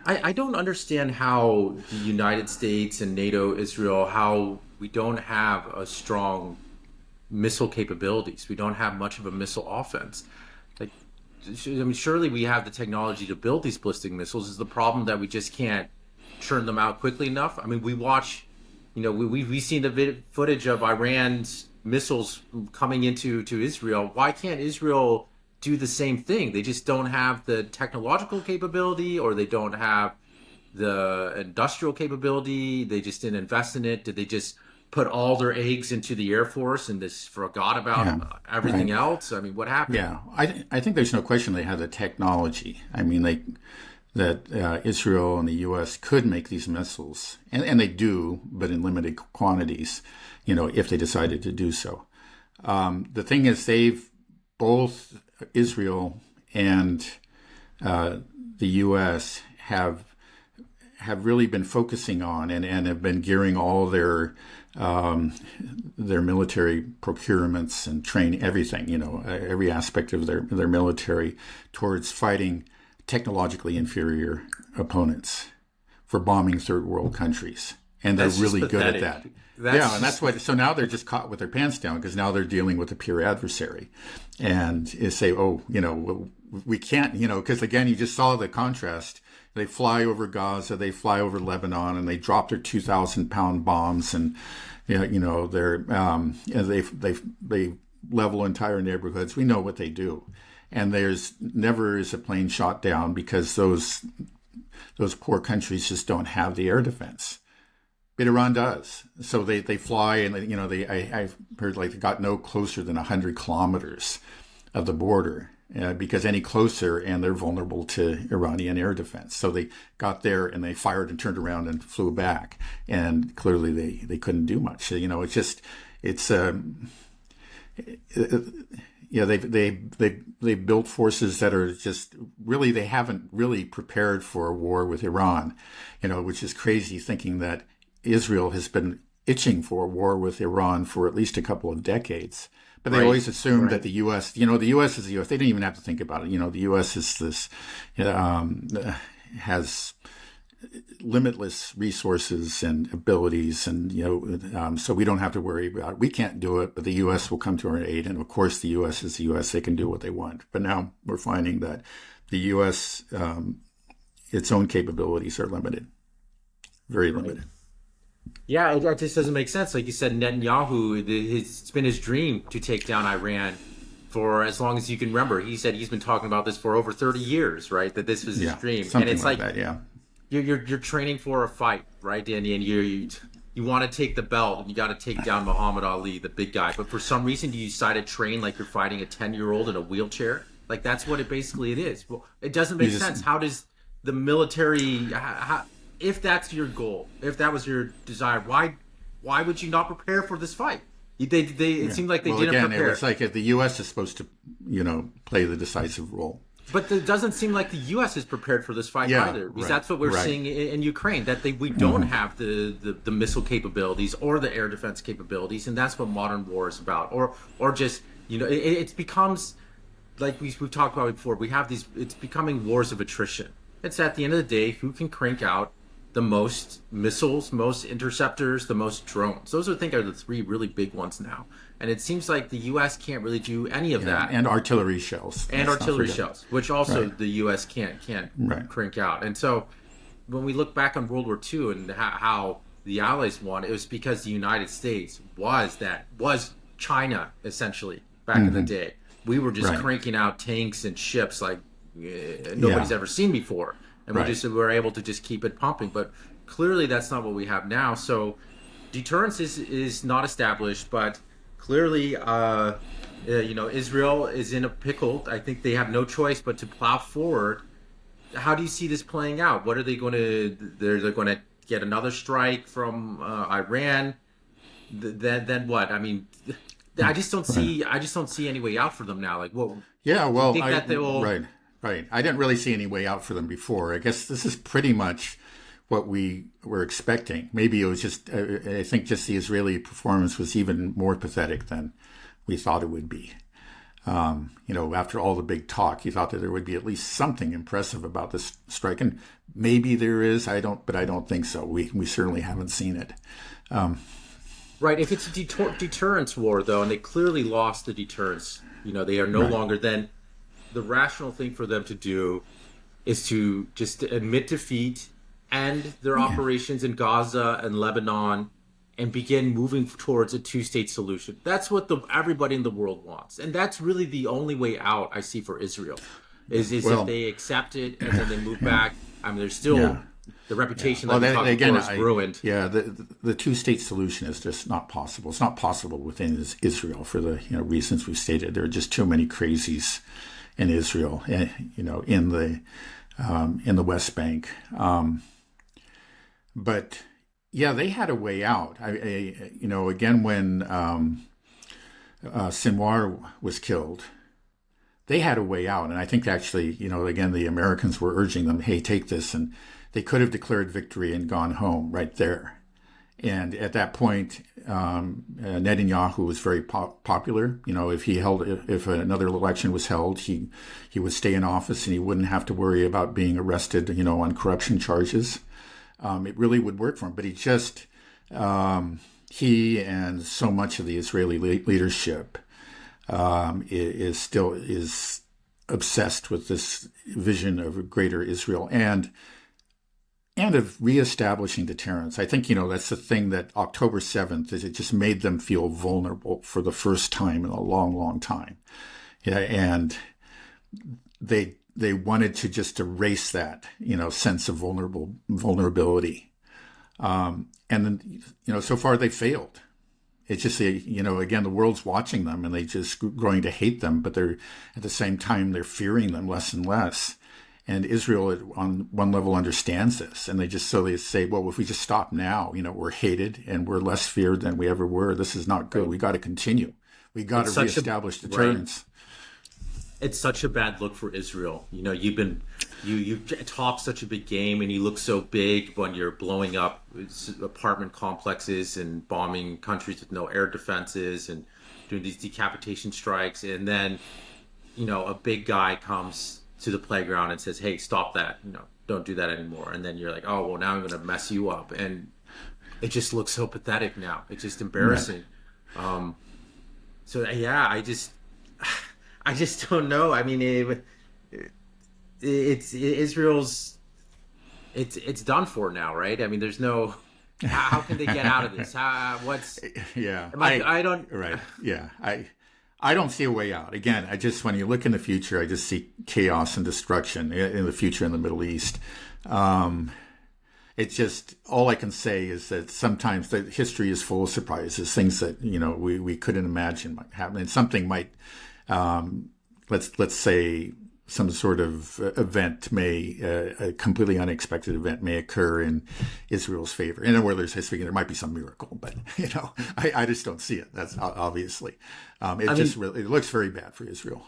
I don't understand how the United States and NATO, Israel, how we don't have a strong missile capabilities. We don't have much of a missile offense. Like, I mean, surely we have the technology to build these ballistic missiles. Is the problem that we just can't churn them out quickly enough? I mean, we watch, we've seen the footage of Iran's missiles coming to Israel. Why can't Israel do the same thing? They just don't have the technological capability, or they don't have the industrial capability. They just didn't invest in it. Did they just put all their eggs into the Air Force and just forgot Yeah, about everything right. else? I mean, what happened? Yeah, I think there's no question they have the technology. I mean, that Israel and the U.S. could make these missiles, and they do, but in limited quantities, if they decided to do so. The thing is, both Israel and the U.S. have really been focusing on and have been gearing all their military procurements and training, everything, every aspect of their military towards fighting technologically inferior opponents for bombing third world countries. And they're That's just really good at pathetic. that. That's Yeah, and just that's what. So now they're just caught with their pants down because now they're dealing with a pure adversary, and say, oh, we can't, because again, you just saw the contrast. They fly over Gaza, they fly over Lebanon, and they drop their 2,000-pound bombs, and they level entire neighborhoods. We know what they do, and there's never is a plane shot down because those poor countries just don't have the air defense. But Iran does. So they fly, and I've heard like they got no closer than 100 kilometers of the border because any closer and they're vulnerable to Iranian air defense. So they got there and they fired and turned around and flew back, and clearly they couldn't do much. So, it's just they've built forces that are just really, they haven't really prepared for a war with Iran, which is crazy, thinking that Israel has been itching for a war with Iran for at least a couple of decades. But they right. always assumed that Right. the U.S., the U.S. is the U.S. They didn't even have to think about it. The U.S. is this, has limitless resources and abilities, and so we don't have to worry about it. We can't do it, but the U.S. will come to our aid, and of course the U.S. is the U.S. They can do what they want. But now we're finding that the U.S. Its own capabilities are limited, very Right. limited. Yeah, it just doesn't make sense. Like you said, Netanyahu, it's been his dream to take down Iran for as long as you can remember. He said he's been talking about this for over 30 years, right? That this was his Yeah, dream. And something it's like like that. Yeah, you're training for a fight, right, Danny? And you want to take the belt and you got to take down Muhammad Ali, the big guy. But for some reason, you decide to train like you're fighting a 10-year-old in a wheelchair. Like that's what it basically it is. Well, it doesn't make sense. How does the military, if that's your goal, if that was your desire, why would you not prepare for this fight? It seemed like they well, didn't again, prepare. it was like if the U.S. is supposed to, play the decisive role. But it doesn't seem like the U.S. is prepared for this fight Yeah, either, because right, that's what we're right. seeing in Ukraine. That we don't have the missile capabilities or the air defense capabilities, and that's what modern war is about. Or just it becomes like we've talked about before. We have these. It's becoming wars of attrition. It's at the end of the day who can crank out the most missiles, most interceptors, the most drones. Those I think are the three really big ones now. And it seems like the U.S. can't really do any of that. And artillery shells. And Let's not artillery forget. shells, which also Right. the U.S. can't Right. crank out. And so when we look back on World War II and how the Allies won, it was because the United States was China essentially back in the day. We were just Right. cranking out tanks and ships like nobody's ever seen before, and Right. we were able to just keep it pumping. But clearly, that's not what we have now. So deterrence is not established, but clearly, Israel is in a pickle. I think they have no choice but to plow forward. How do you see this playing out? What are they going to? They're going to get another strike from Iran. Then what? I mean, I just don't see. I just don't see any way out for them now. Like, what? Yeah, well, think that they will- right. I didn't really see any way out for them before. I guess this is pretty much what we were expecting. Maybe it was just, I think just the Israeli performance was even more pathetic than we thought it would be. After all the big talk, you thought that there would be at least something impressive about this strike, and maybe there is. But I don't think so. We certainly haven't seen it. Right. If it's a deterrence war, though, and they clearly lost the deterrence, they are no Right. longer, then the rational thing for them to do is to just admit defeat, end their operations in Gaza and Lebanon, and begin moving towards a two-state solution. That's what everybody in the world wants, and that's really the only way out I see for Israel. Is if they accept it and then they move back. I mean, there's still the reputation that we talked about is ruined. The two-state solution is just not possible. It's not possible within Israel for the reasons we've stated. There are just too many crazies in Israel, in the West Bank. But yeah, they had a way out. Again, when Sinwar was killed, they had a way out. And I think actually, again, the Americans were urging them, hey, take this. And they could have declared victory and gone home right there. And at that point, Netanyahu was very popular. If another election was held, he would stay in office and he wouldn't have to worry about being arrested, on corruption charges. It really would work for him. But he and so much of the Israeli leadership is obsessed with this vision of a greater Israel and of reestablishing deterrence. I think, that's the thing that October 7th is. It just made them feel vulnerable for the first time in a long, long time. Yeah, and they wanted to just erase that, sense of vulnerability. And then, so far they failed. It's just, again, the world's watching them and they just growing to hate them, but they're at the same time, they're fearing them less and less. And Israel, on one level, understands this. And they say, well, if we just stop now, we're hated and we're less feared than we ever were. This is not good. We got to continue. We got to reestablish deterrence. Right. It's such a bad look for Israel. You top such a big game and you look so big when you're blowing up apartment complexes and bombing countries with no air defenses and doing these decapitation strikes. And then, a big guy comes to the playground and says, hey, stop that, don't do that anymore. And then you're like, oh, well, now I'm going to mess you up. And it just looks so pathetic now. It's just embarrassing. Right. I just don't know. I mean, Israel's done for now, right? I mean, there's no, how can they get out of this? I don't see a way out. Again, when you look in the future, I just see chaos and destruction in the future in the Middle East. It's just, all I can say is that sometimes the history is full of surprises, things that, we couldn't imagine might happen. And something might, let's say some sort of event a completely unexpected event may occur in Israel's favor. And where there's history, there might be some miracle, but, I just don't see it. That's obviously, it looks very bad for Israel.